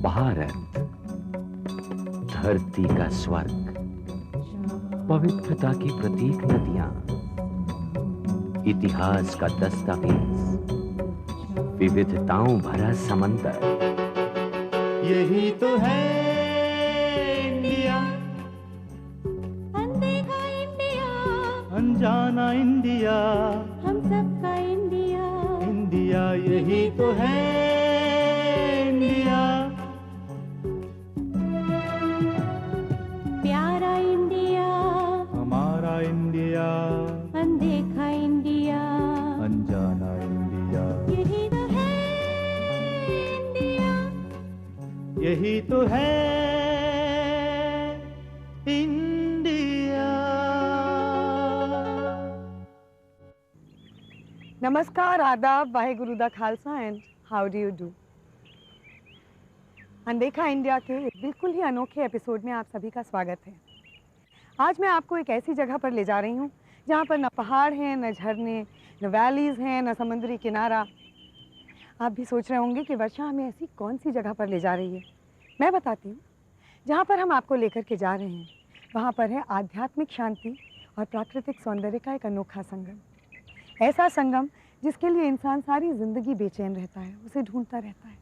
भारत, धरती का स्वर्ग, पवित्रता की प्रतीक नदियां, इतिहास का दस्तावेज, विविधताओं भरा समंदर। यही तो है इंडिया, अनदेखा इंडिया, अनजाना इंडिया, हम सबका इंडिया। इंडिया यही तो है इंडिया, प्यारा इंडिया, हमारा इंडिया, अनदेखा इंडिया, अनजाना इंडिया, यही तो है इंडिया। यही तो है इंडिया। नमस्कार, आदाब, वाहेगुरु दा Khalsa and how do you do. अनदेखा इंडिया के बिल्कुल ही अनोखे एपिसोड में आप सभी का स्वागत है। आज मैं आपको एक ऐसी जगह पर ले जा रही हूँ जहाँ पर न पहाड़ हैं, न झरने, न वैलीज़ हैं, न समुद्री किनारा। आप भी सोच रहे होंगे कि वर्षा हमें ऐसी कौन सी जगह पर ले जा रही है। मैं बताती हूँ। जहाँ पर हम आपको लेकर के जा रहे हैं वहाँ पर है आध्यात्मिक शांति और प्राकृतिक सौंदर्य का एक अनोखा संगम। ऐसा संगम जिसके लिए इंसान सारी ज़िंदगी बेचैन रहता है, उसे ढूंढता रहता है,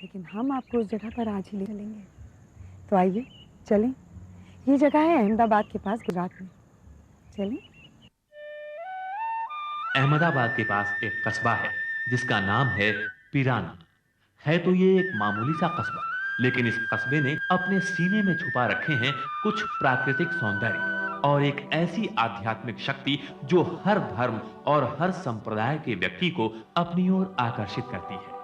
लेकिन हम आपको उस जगह पर आज ही ले चलेंगे। तो आइए चलें। ये जगह है अहमदाबाद के पास, गुजरात में। चलें। अहमदाबाद के पास एक कस्बा है जिसका नाम है पिराना। है तो ये एक मामूली सा कस्बा, लेकिन इस कस्बे ने अपने सीने में छुपा रखे हैं कुछ प्राकृतिक सौंदर्य और एक ऐसी आध्यात्मिक शक्ति जो हर धर्म और हर संप्रदाय के व्यक्ति को अपनी ओर आकर्षित करती है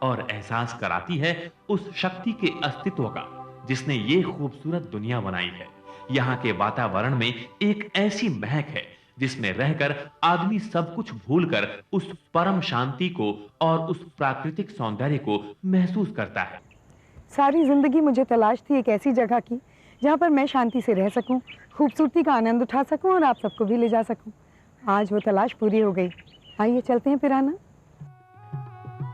और एहसास कराती है उस शक्ति के अस्तित्व का जिसने ये खूबसूरत दुनिया बनाई है। यहाँ के वातावरण में एक ऐसी महक है जिसमें रहकर आदमी सब कुछ भूलकर उस परम शांति को और उस प्राकृतिक सौंदर्य को महसूस करता है। सारी ज़िंदगी मुझे तलाश थी एक ऐसी जगह की जहाँ पर मैं शांति से रह सकूं, खूबसूरती का आनंद उठा सकूं और आप सबको भी ले जा सकूं। आज वो तलाश पूरी हो गई। आइए चलते हैं पिराना।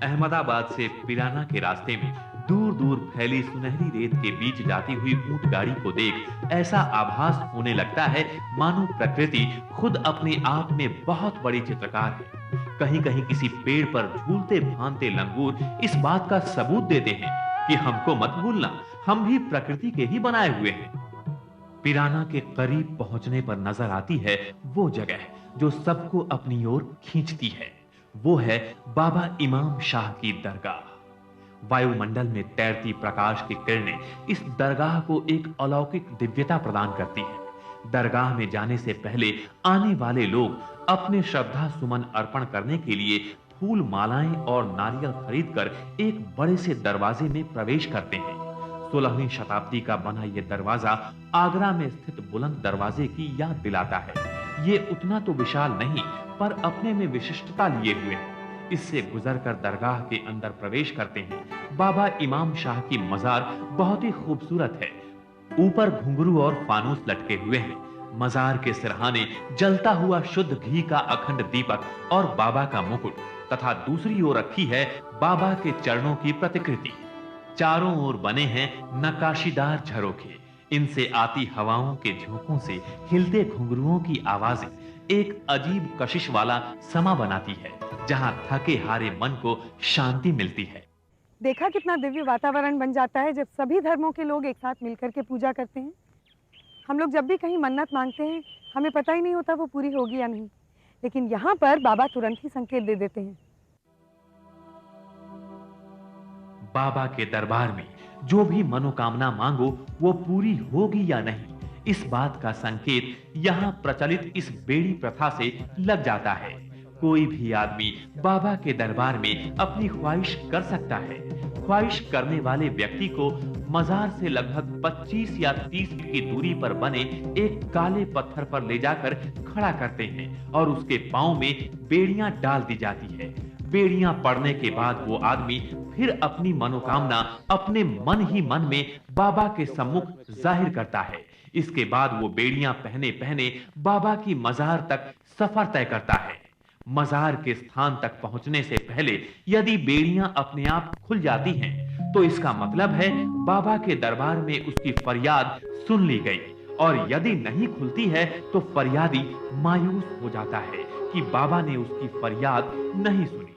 अहमदाबाद से पिराना के रास्ते में दूर दूर फैली सुनहरी रेत के बीच जाती हुई ऊंट गाड़ी को देख ऐसा आभास होने लगता है मानो प्रकृति खुद अपने आप में बहुत बड़ी चित्रकार है। कहीं कहीं किसी पेड़ पर झूलते भानते लंगूर इस बात का सबूत देते हैं कि हमको मत भूलना, हम भी प्रकृति के ही बनाए हुए हैं। पिराना के करीब पहुंचने पर नजर आती है वो जगह जो सबको अपनी ओर खींचती है। वो है बाबा इमाम शाह की दरगाह। वायुमंडल में तैरती प्रकाश की किरणें इस दरगाह को एक अलौकिक दिव्यता प्रदान करती हैं। दरगाह में जाने से पहले आने वाले लोग अपने श्रद्धा सुमन अर्पण करने के लिए फूल मालाएं और नारियल खरीदकर एक बड़े से दरवाजे में प्रवेश करते हैं। 16वीं शताब्दी का बना यह दरवाजा आगरा में स्थित बुलंद दरवाजे की याद दिलाता है। ये उतना तो विशाल नहीं पर अपने में विशिष्टता लिए हुए है। इससे गुजरकर दरगाह के अंदर प्रवेश करते हैं। बाबा इमाम शाह की मजार बहुत ही खूबसूरत है। ऊपर घुंघरू और फानूस लटके हुए हैं। मजार के सिरहाने जलता हुआ शुद्ध घी का अखंड दीपक और बाबा का मुकुट तथा दूसरी ओर रखी है बाबा के चरणों की प्रतिकृति। चारों ओर बने हैं नक्काशीदार झरोखे। इनसे आती हवाओं के झोंकों से हिलते घुंघरुओं की आवाजें एक अजीब कशिश वाला समा बनाती है जहां थके हारे मन को शांति मिलती है। देखा कितना दिव्य वातावरण बन जाता है जब सभी धर्मों के लोग एक साथ मिलकर के पूजा करते हैं। हम लोग जब भी कहीं मन्नत मांगते हैं हमें पता ही नहीं होता वो पूरी होगी या नहीं, लेकिन यहाँ पर बाबा तुरंत ही संकेत दे देते हैं। बाबा के दरबार में जो भी मनोकामना मांगो वो पूरी होगी या नहीं, इस बात का संकेत यहाँ प्रचलित इस बेड़ी प्रथा से लग जाता है। कोई भी आदमी बाबा के दरबार में अपनी ख्वाहिश कर सकता है। ख्वाहिश करने वाले व्यक्ति को मजार से लगभग 25 या 30 फीट की दूरी पर बने एक काले पत्थर पर ले जाकर खड़ा करते हैं और उसके पांव में बेड़ियां डाल दी जाती है। बेड़ियां पड़ने के बाद वो आदमी फिर अपनी मनोकामना अपने मन ही मन में बाबा के सम्मुख जाहिर करता है। इसके बाद वो बेड़ियां पहने पहने बाबा की मजार तक सफर तय करता है। मजार के स्थान तक पहुंचने से पहले यदि बेड़ियां अपने आप खुल जाती हैं, तो तो इसका मतलब है बाबा के दरबार में उसकी फरियाद सुन ली गई, और यदि नहीं खुलती है तो फरियादी मायूस हो जाता है कि बाबा ने उसकी फरियाद नहीं सुनी।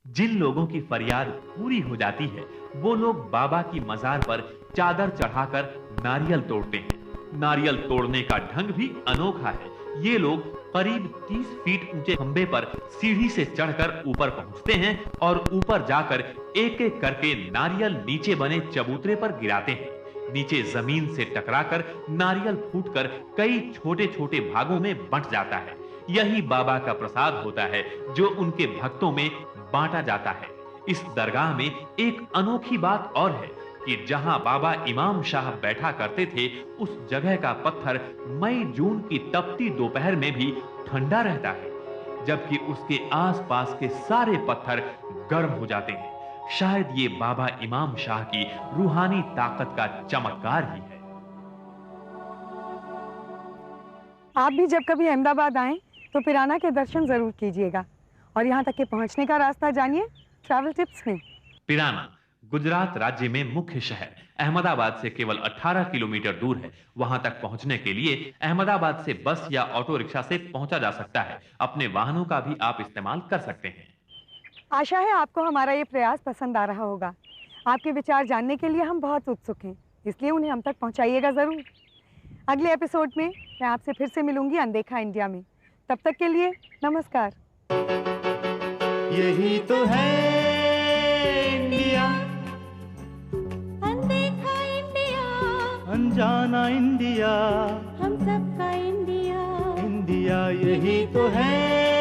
जिन लोगों की फरियाद पूरी हो जाती है वो लोग बाबा की मजार पर चादर चढ़ाकर नारियल तोड़ते हैं। नारियल तोड़ने का ढंग भी अनोखा है। ये लोग करीब 30 फीट ऊंचे खंबे पर सीढ़ी से चढ़कर ऊपर पहुंचते हैं और ऊपर जाकर एक एक करके नारियल नीचे बने चबूतरे पर गिराते हैं। नीचे जमीन से टकराकर नारियल फूटकर कई छोटे छोटे भागों में बंट जाता है। यही बाबा का प्रसाद होता है जो उनके भक्तों में बांटा जाता है। इस दरगाह में एक अनोखी बात और है कि जहां बाबा इमाम शाह बैठा करते थे उस जगह का पत्थर मई जून की तपती दोपहर में भी ठंडा रहता है, जबकि उसके आसपास के सारे पत्थर गर्म हो जाते हैं। शायद ये बाबा इमाम शाह की रूहानी ताकत का चमत्कार ही है। आप भी जब कभी अहमदाबाद आएं तो पिराना के दर्शन जरूर कीजिएगा और यहाँ तक के पहुँचने का रास्ता जानिए ट्रैवल टिप्स में। पिराना गुजरात राज्य में मुख्य शहर अहमदाबाद से केवल 18 किलोमीटर दूर है। वहां तक पहुंचने के लिए अहमदाबाद से बस या ऑटो रिक्शा से पहुंचा जा सकता है। अपने वाहनों का भी आप इस्तेमाल कर सकते हैं। आशा है आपको हमारा ये प्रयास पसंद आ रहा होगा। आपके विचार जानने के लिए हम बहुत उत्सुक हैं, इसलिए उन्हें हम तक पहुंचाइएगा ज़रूर। अगले एपिसोड में मैं आपसे फिर से मिलूंगी अनदेखा इंडिया में। तब तक के लिए नमस्कार। यही तो है इंडिया, अनदेखा इंडिया, अनजाना इंडिया। हम सबका इंडिया। इंडिया यही तो है